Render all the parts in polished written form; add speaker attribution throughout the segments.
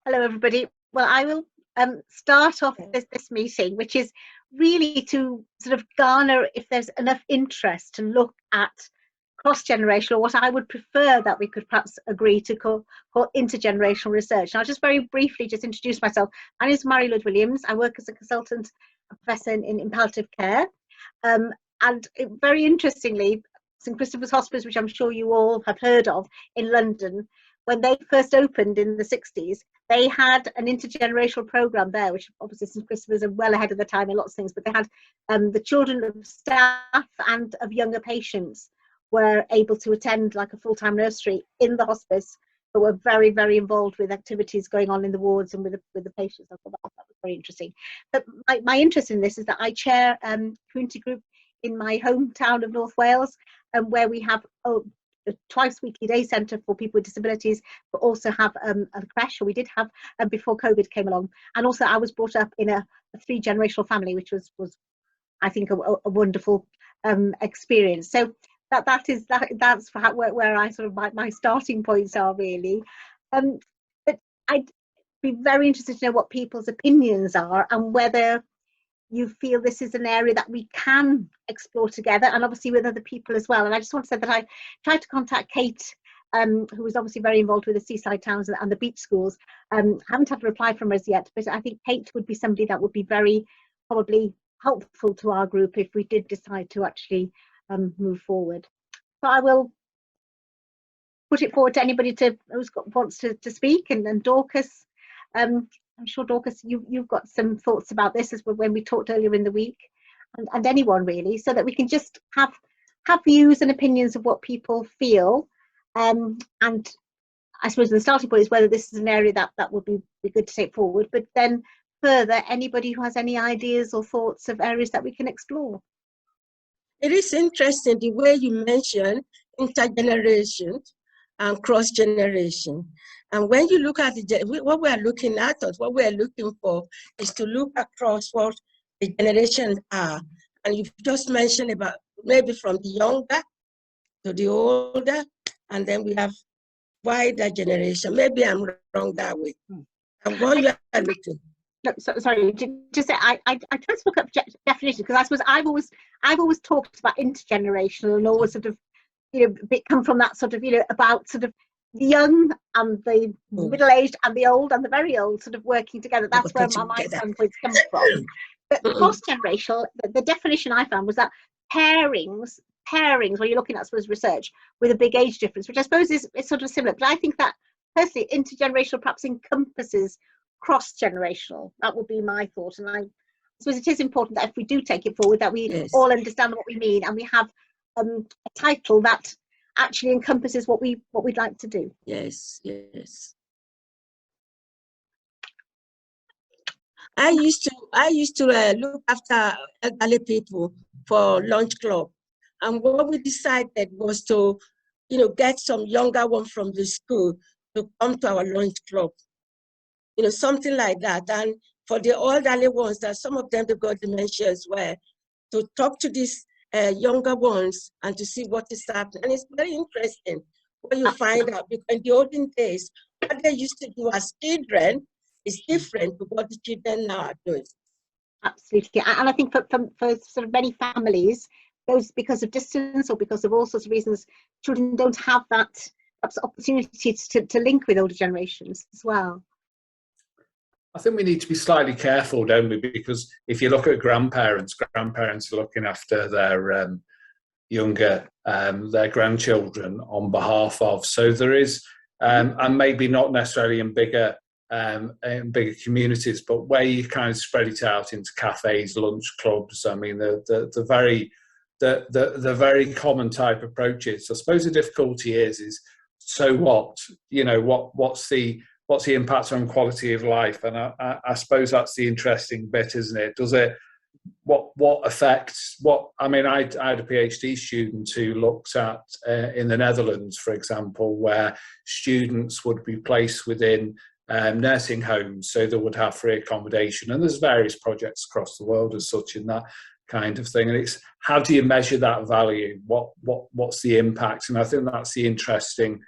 Speaker 1: Hello, everybody. Well, I will start off this meeting, which is really to sort of garner if there's enough interest to look at cross-generational, what I would prefer that we could perhaps agree to call intergenerational research. And I'll just very briefly just introduce myself. My name is Mary Lud Williams. I work as a consultant, a professor in palliative care. Very interestingly, St Christopher's Hospice, which I'm sure you all have heard of in London, when they first opened in the 60s, they had an intergenerational program there, which obviously St Christopher's are well ahead of the time in lots of things, but they had the children of staff and of younger patients were able to attend like a full-time nursery in the hospice, but were very, very involved with activities going on in the wards and with the patients. I thought that was very interesting. But my interest in this is that I chair a community group in my hometown of North Wales, where we have a twice weekly day centre for people with disabilities, but also have a creche, or we did have before COVID came along. And also I was brought up in a 3-generational family, which was I think a wonderful experience. So that's where I sort of my starting points are really. But I'd be very interested to know what people's opinions are and whether you feel this is an area that we can explore together, and obviously with other people as well. And I just want to say that I tried to contact Kate, who was obviously very involved with the seaside towns and the beach schools. Haven't had a reply from us yet, but I think Kate would be somebody that would be very probably helpful to our group if we did decide to actually move forward. So I will put it forward to anybody wants to speak, and then Dorcas. I'm sure, Dorcas, you've got some thoughts about this as when we talked earlier in the week, and anyone really, so that we can just have views and opinions of what people feel. And I suppose the starting point is whether this is an area that would be good to take forward, but then further, anybody who has any ideas or thoughts of areas that we can explore.
Speaker 2: It is interesting the way you mentioned intergeneration and cross-generation. And when you look at what we are looking at, or what we are looking for, is to look across what the generations are. And you've just mentioned about maybe from the younger to the older, and then we have wider generation. Maybe I'm wrong that way. And what you are looking.
Speaker 1: No, sorry, just say I tried to look up definitions, because I suppose I've always talked about intergenerational and always sort of come from that sort of about sort of the young and the middle-aged and the old and the very old sort of working together. That's where my standpoints come from. But cross-generational, the definition I found was that pairings where you're looking at, I suppose, research with a big age difference, which I suppose is sort of similar. But I think that personally intergenerational perhaps encompasses cross-generational. That would be my thought. And I suppose it is important that if we do take it forward, that we all understand what we mean, and we have a title that actually encompasses what we'd like to do.
Speaker 2: Yes. I used to look after elderly people for lunch club, and what we decided was to, get some younger one from the school to come to our lunch club, something like that. And for the elderly ones, that some of them they've got dementia as well, to talk to these younger ones and to see what is happening. And it's very interesting when you find out, because in the olden days, what they used to do as children is different to what the children now are doing. Absolutely.
Speaker 1: And I think for sort of many families, those because of distance or because of all sorts of reasons, children don't have that perhaps opportunity to link with older generations as well.
Speaker 3: I think we need to be slightly careful, don't we? Because if you look at grandparents are looking after their younger, their grandchildren on behalf of. So there is, and maybe not necessarily in bigger communities, but where you kind of spread it out into cafes, lunch clubs. I mean, the very common type approaches. I suppose the difficulty is so what? What's the impact on quality of life? And I suppose that's the interesting bit, isn't it? Does it, what affects, I had a PhD student who looked at, in the Netherlands, for example, where students would be placed within nursing homes, so they would have free accommodation. And there's various projects across the world as such in that kind of thing. And it's, how do you measure that value? What's the impact? And I think that's the interesting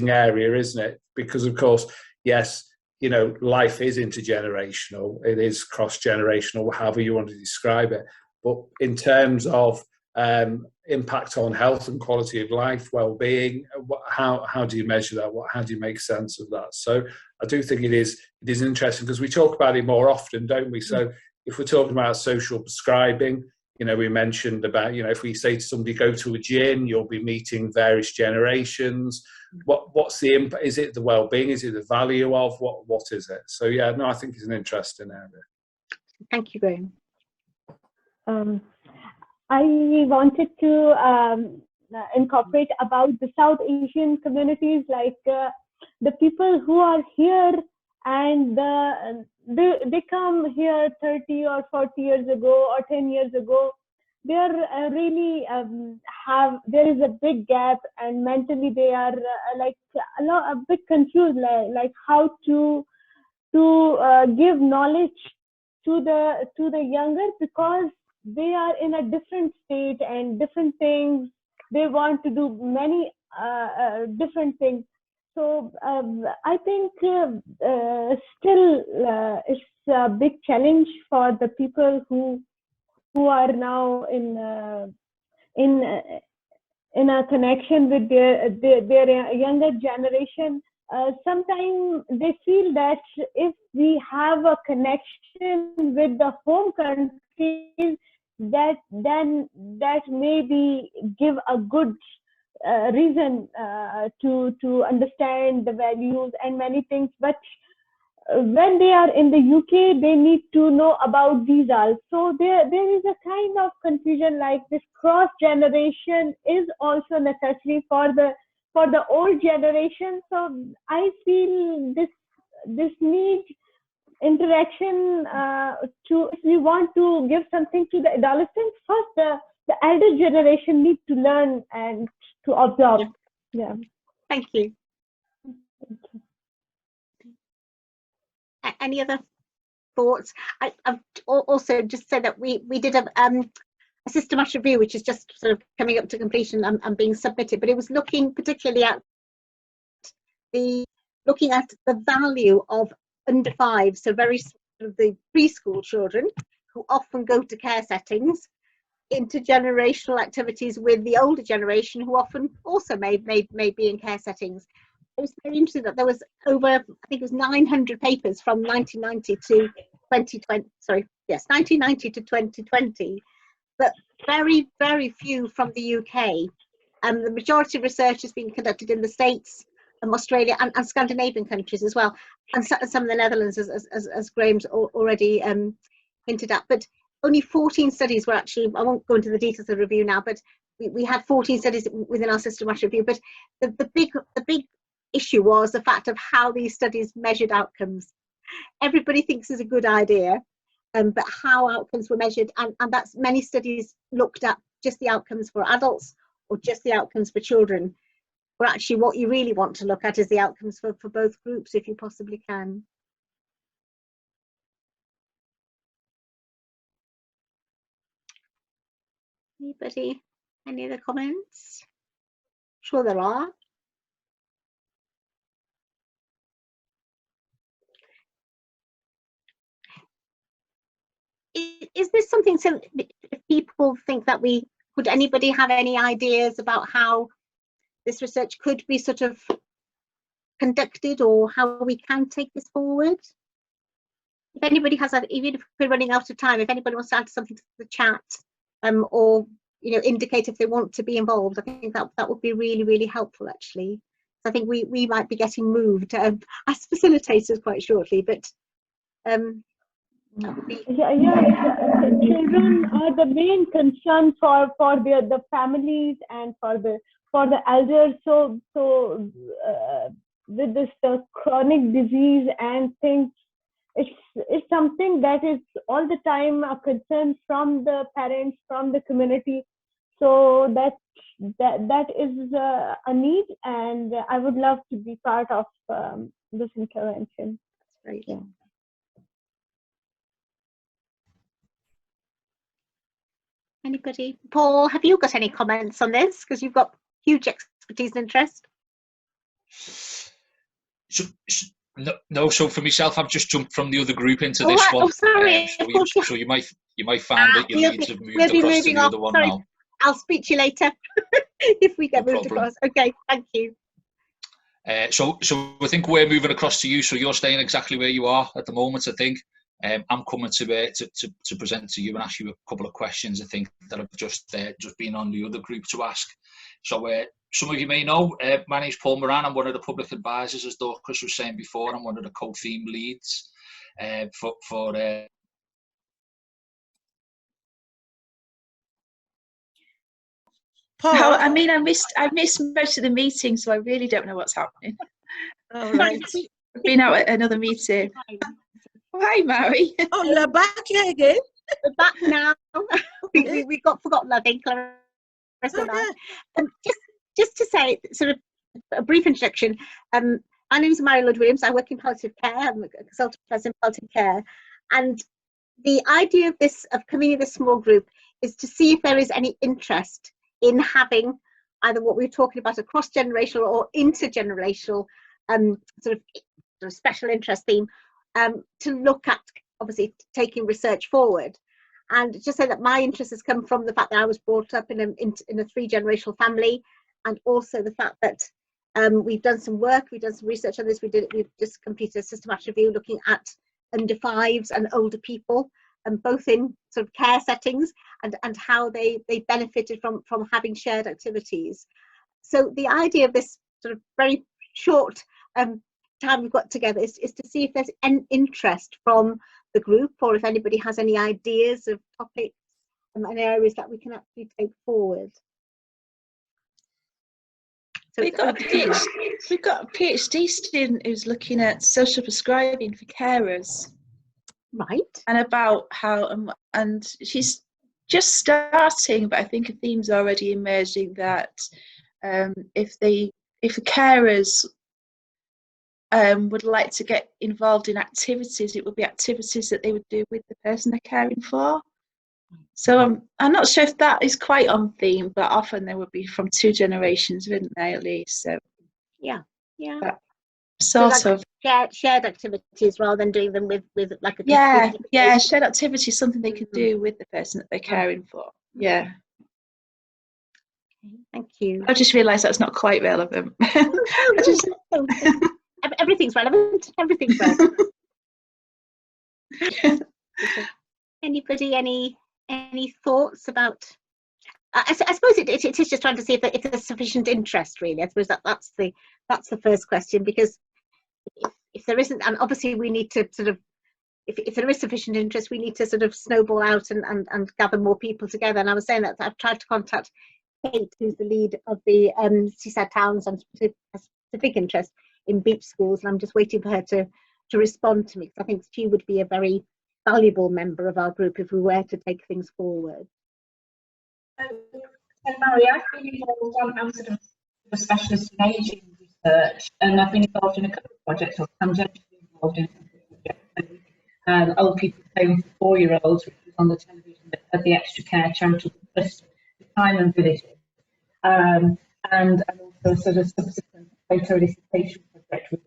Speaker 3: area, isn't it? Because of course, yes, you know, life is intergenerational, it is cross-generational, however you want to describe it. But in terms of impact on health and quality of life, well-being, how do you measure that? How do you make sense of that? So I do think it is interesting, because we talk about it more often, don't we? So if we're talking about social prescribing, you know, we mentioned about, you know, if we say to somebody, go to a gym, you'll be meeting various generations. What's the impact? Is it the well-being? Is it the value of what is it? So yeah, no, I think it's an interesting area.
Speaker 1: Thank you, Graham.
Speaker 4: I wanted to incorporate about the South Asian communities, like the people who are here, and they come here 30 or 40 years ago or 10 years ago. They are really there is a big gap, and mentally they are a bit confused, like how to give knowledge to the younger, because they are in a different state and different things. They want to do many different things. So I think still it's a big challenge for the people who are now in a connection with their younger generation. Sometimes they feel that if we have a connection with the home countries, that maybe give a good reason to understand the values and many things. But when they are in the UK, they need to know about these also. There is a kind of confusion, like this cross generation is also necessary for the old generation. So I feel this needs interaction if we want to give something to the adolescents. First, the elder generation needs to learn and to observe. Yeah.
Speaker 1: Thank you. Any other thoughts? I've also just said that we did a systematic review, which is just sort of coming up to completion and being submitted, but it was looking particularly at the value of under 5, so very sort of the preschool children who often go to care settings, intergenerational activities with the older generation who often also may be in care settings. It was very interesting that there was over, I think it was 900 papers from 1990 to 2020. Sorry, yes, 1990 to 2020, but very, very few from the UK. The majority of research has been conducted in the States, Australia, and Scandinavian countries as well, and some of the Netherlands, as Graham's already hinted at. But only 14 studies were actually, I won't go into the details of the review now, but we had 14 studies within our systematic review. But the big issue was the fact of how these studies measured outcomes. Everybody thinks is a good idea, but how outcomes were measured, and that's many studies looked at just the outcomes for adults or just the outcomes for children. But actually what you really want to look at is the outcomes for both groups, if you possibly can. Anybody? Any other comments? Sure there are. Is this something, so if people think that would anybody have any ideas about how this research could be sort of conducted, or how we can take this forward? If anybody has that, even if we're running out of time, if anybody wants to add something to the chat, or indicate if they want to be involved, I think that would be really, really helpful actually. So I think we might be getting moved as facilitators quite shortly, but
Speaker 4: children are the main concern for the families and for the elders. So with this chronic disease and things, it's something that is all the time a concern from the parents, from the community. So that is a need, and I would love to be part of this intervention.
Speaker 1: That's great. Yeah. Anybody? Paul, have you got any comments on this? Because you've got huge expertise and interest.
Speaker 5: No. So for myself, I've just jumped from the other group into
Speaker 1: Oh,
Speaker 5: this
Speaker 1: right.
Speaker 5: one.
Speaker 1: Oh, sorry.
Speaker 5: So you might find that your leads have moved across to the other one
Speaker 1: sorry.
Speaker 5: now.
Speaker 1: I'll speak to you later if we get
Speaker 5: No
Speaker 1: moved
Speaker 5: problem.
Speaker 1: across. Okay, thank you.
Speaker 5: So I think we're moving across to you. So you're staying exactly where you are at the moment. I think I'm coming to present to you and ask you a couple of questions. I think that have just been on the other group to ask. So some of you may know, my name's Paul Moran. I'm one of the public advisors, as Dorcas was saying before. I'm one of the co-theme leads for
Speaker 2: Paul,
Speaker 6: No, I mean, I missed most of the meeting, so I really don't know what's happening.
Speaker 2: all right.
Speaker 6: I've been out at another meeting. Oh, hi, Mary.
Speaker 2: Oh, you're back here again?
Speaker 1: We're back now. we got forgotten, I think, Clarissa and I. Just to say, sort of a brief introduction. My name is Mary Lloyd Williams. I work in palliative care. I'm a consultant professor in palliative care, and the idea of convening this small group is to see if there is any interest in having either what we're talking about, a cross-generational or intergenerational sort of special interest theme, to look at obviously taking research forward. And just say that my interest has come from the fact that I was brought up in a three-generational family, and also the fact that we've done some work, we've done some research on this. We've just completed a systematic review looking at under fives and older people, and both in sort of care settings and how they benefited from having shared activities. So the idea of this sort of very short time we've got together is to see if there's an interest from the group, or if anybody has any ideas of topics and areas that we can actually take forward. So
Speaker 6: We've got a PhD student who's looking at social prescribing for carers.
Speaker 1: Right.
Speaker 6: And about how, and she's just starting, but I think a theme's already emerging that if the carers would like to get involved in activities, it would be activities that they would do with the person they're caring for. So I'm not sure if that is quite on theme, but often they would be from two generations, wouldn't they, at least? So
Speaker 1: yeah.
Speaker 6: Sort of
Speaker 1: shared activities rather than doing them with like a
Speaker 6: shared activity is something they can do with the person that they're caring for. Yeah.
Speaker 1: Thank you.
Speaker 6: I just realised that's not quite relevant.
Speaker 1: Everything's relevant. Everything's relevant. Anybody any thoughts about? I suppose it is just trying to see if there's sufficient interest. Really, I suppose that's the first question, because if there isn't, and obviously we need to sort of, if there is sufficient interest, we need to sort of snowball out and gather more people together. And I was saying that I've tried to contact Kate, who's the lead of the Seaside Towns and specific interest in beach schools, and I'm just waiting for her to respond to me, because I think she would be a very valuable member of our group if we were to take things forward.
Speaker 7: So Mary, I've been involved. I'm sort of a specialist in ageing research, and I've been involved in a couple of projects, or tangentially involved in a couple of projects. Old People's Home for 4-year-olds, which was on the television at the Extra Care Charitable Trust, Retirement Villages, and also a sort of subsequent photo elicitation project with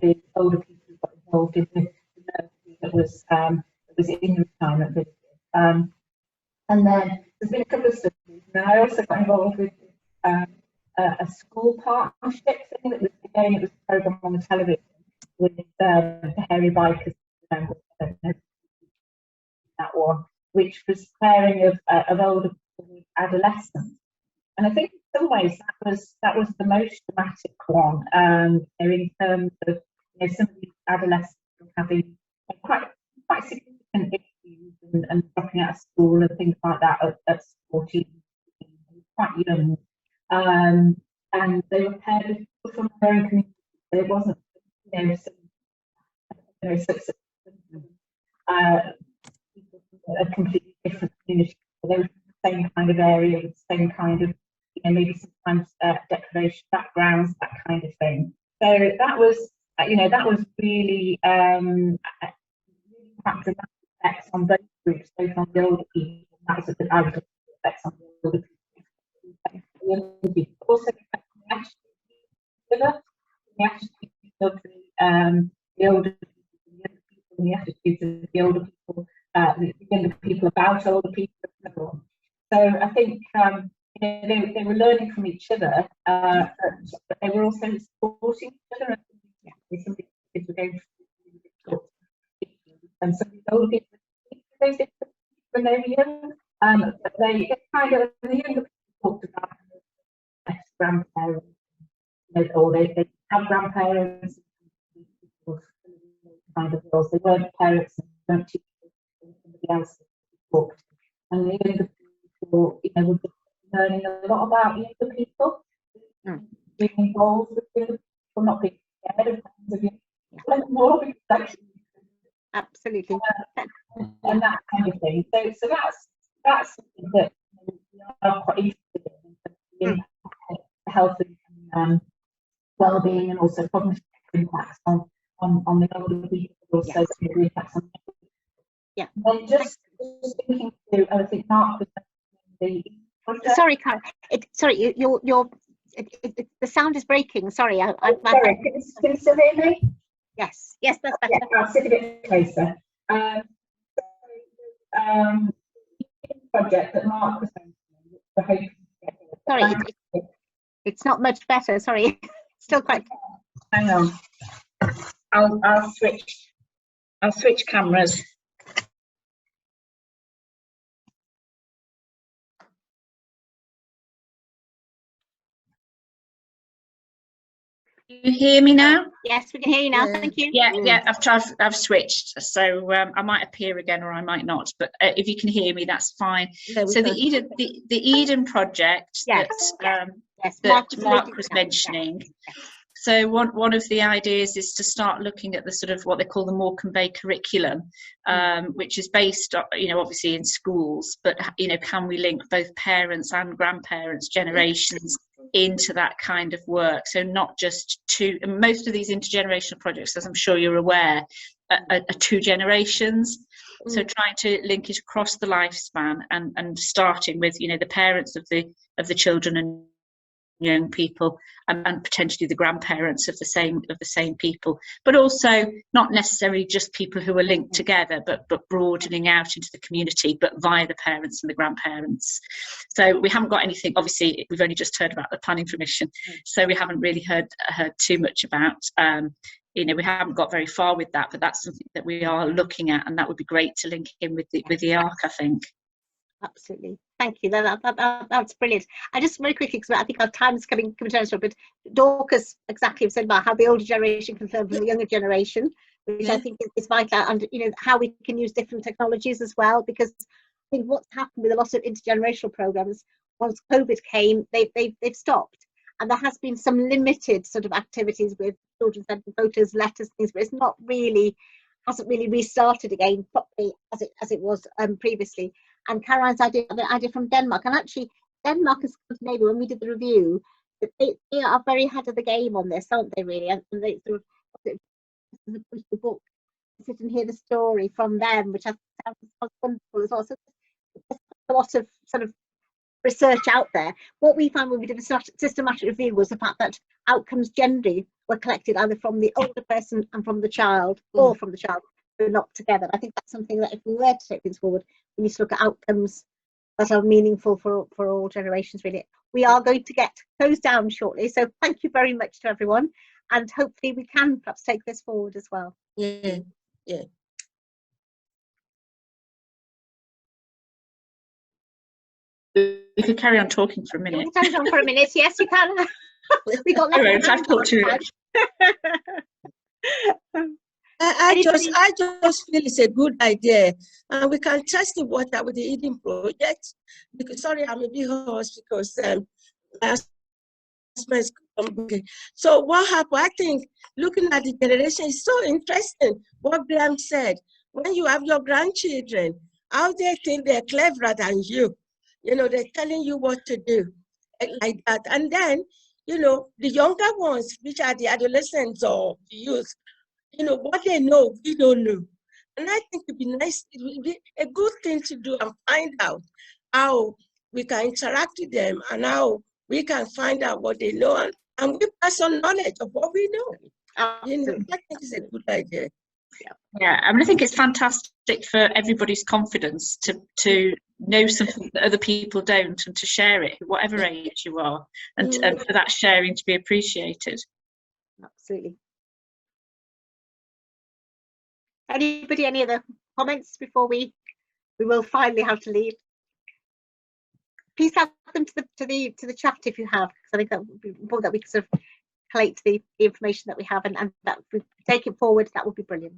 Speaker 7: the older people who got involved in the nursery that was in Retirement Villages. And then there's been a couple of studies. And I also got involved with a school partnership thing that was, again, it was a programme on the television with the Hairy Bikers, that one, which was pairing of older people with adolescents. And I think in some ways that was the most dramatic one, in terms of some of these adolescents having quite significant issues and dropping out of school and things like that at 14, quite young. And they were paired with people from their own community. There wasn't, people from a completely different community. They were from the same kind of area, with the same kind of, maybe sometimes deprivation backgrounds, that kind of thing. So that was, really dramatic effects on both groups, both on the older people. That was the effects on the older people. Also, the attitude the older people, and the attitudes of the older people, the younger people about older people, and so on. So I think they were learning from each other, but they were also supporting each other. Some kids were going through, and some of the older people when they were young, but they kind of, the younger people talked about ex-grandparents, or they have grandparents, kind of roles. They weren't parents and weren't teachers, somebody else talked. And the younger people, were learning a lot about younger people, being involved with younger people, not being scared of younger people, more because actually,
Speaker 1: absolutely,
Speaker 7: and that kind of thing. So that's something that we are quite interested in, the health and well-being, and also cognitive impacts on the older people, also the impacts on.
Speaker 1: Yeah.
Speaker 7: And just thinking through, I think Mark was the.
Speaker 1: Sorry, Carol. Sorry, the sound is breaking. Sorry,
Speaker 7: sorry. Can you still hear me?
Speaker 1: Yes, that's better.
Speaker 7: Yeah, I'll sit a bit closer. Project that Mark was mentioning.
Speaker 1: Sorry, it's not much better. Sorry, still quite.
Speaker 7: Hang on. I'll switch cameras.
Speaker 8: You hear me now?
Speaker 1: Yes, we can hear you now. Thank you.
Speaker 8: Yeah. I've switched, so I might appear again or I might not. But if you can hear me, that's fine. So the Eden project that Mark was mentioning. So one of the ideas is to start looking at the sort of what they call the more convey curriculum, which is based on, obviously in schools, but can we link both parents and grandparents generations into that kind of work? So not just most of these intergenerational projects, as I'm sure you're aware, are 2 generations. So trying to link it across the lifespan and starting with the parents of the children and young people, and potentially the grandparents of the same people, but also not necessarily just people who are linked together, but broadening out into the community, but via the parents and the grandparents. So we haven't got anything, obviously we've only just heard about the planning permission, so we haven't really heard too much about we haven't got very far with that, but that's something that we are looking at, and that would be great to link in with the ARC, I think.
Speaker 1: Absolutely, thank you. That's brilliant. I just very quickly, because I think our time is coming to an end, but Dorcas exactly said about how the older generation can learn from the younger generation, which I think is vital, and how we can use different technologies as well. Because I think what's happened with a lot of intergenerational programs, once COVID came, they've stopped, and there has been some limited sort of activities with children sending photos, letters, things, but it's not really, hasn't really restarted again properly as it was previously. And Caroline's idea from Denmark, and actually Denmark is a neighbour. When we did the review, they are very ahead of the game on this, aren't they? Really, and they sort of push the book, sit and hear the story from them, which I think sounds wonderful as well. So there's a lot of sort of research out there. What we found when we did a systematic review was the fact that outcomes generally were collected either from the older person and from the child, or from the child, but not together. I think that's something that if we were to take things forward, we need to look at outcomes that are meaningful for all generations, really. We are going to get closed down shortly, so thank you very much to everyone, and hopefully we can perhaps take this forward as well.
Speaker 2: Yeah.
Speaker 8: We could carry on talking for a minute.
Speaker 1: We can carry on for a minute. Yes, you can. We got
Speaker 8: I've talked too much.
Speaker 2: I just feel it's a good idea, and we can test the water with the Eden project. Because sorry, I'm a bit hoarse because so what happened? I think looking at the generation is so interesting. What Graham said, when you have your grandchildren, how they think they're cleverer than you. They're telling you what to do, like that. And then, the younger ones, which are the adolescents or the youth, what they know, we don't know. And I think it would be a good thing to do and find out how we can interact with them and how we can find out what they know, and we pass on knowledge of what we know. You know, I think it's a good idea.
Speaker 8: Yeah, I mean, I think it's fantastic for everybody's confidence to know something that other people don't, and to share it, whatever age you are, and for that sharing to be appreciated.
Speaker 1: Absolutely. Anybody, any other comments before we will finally have to leave? Please add them to the chat if you have, because I think that would be important that we sort of collate the information that we have, and that if we take it forward, that would be brilliant.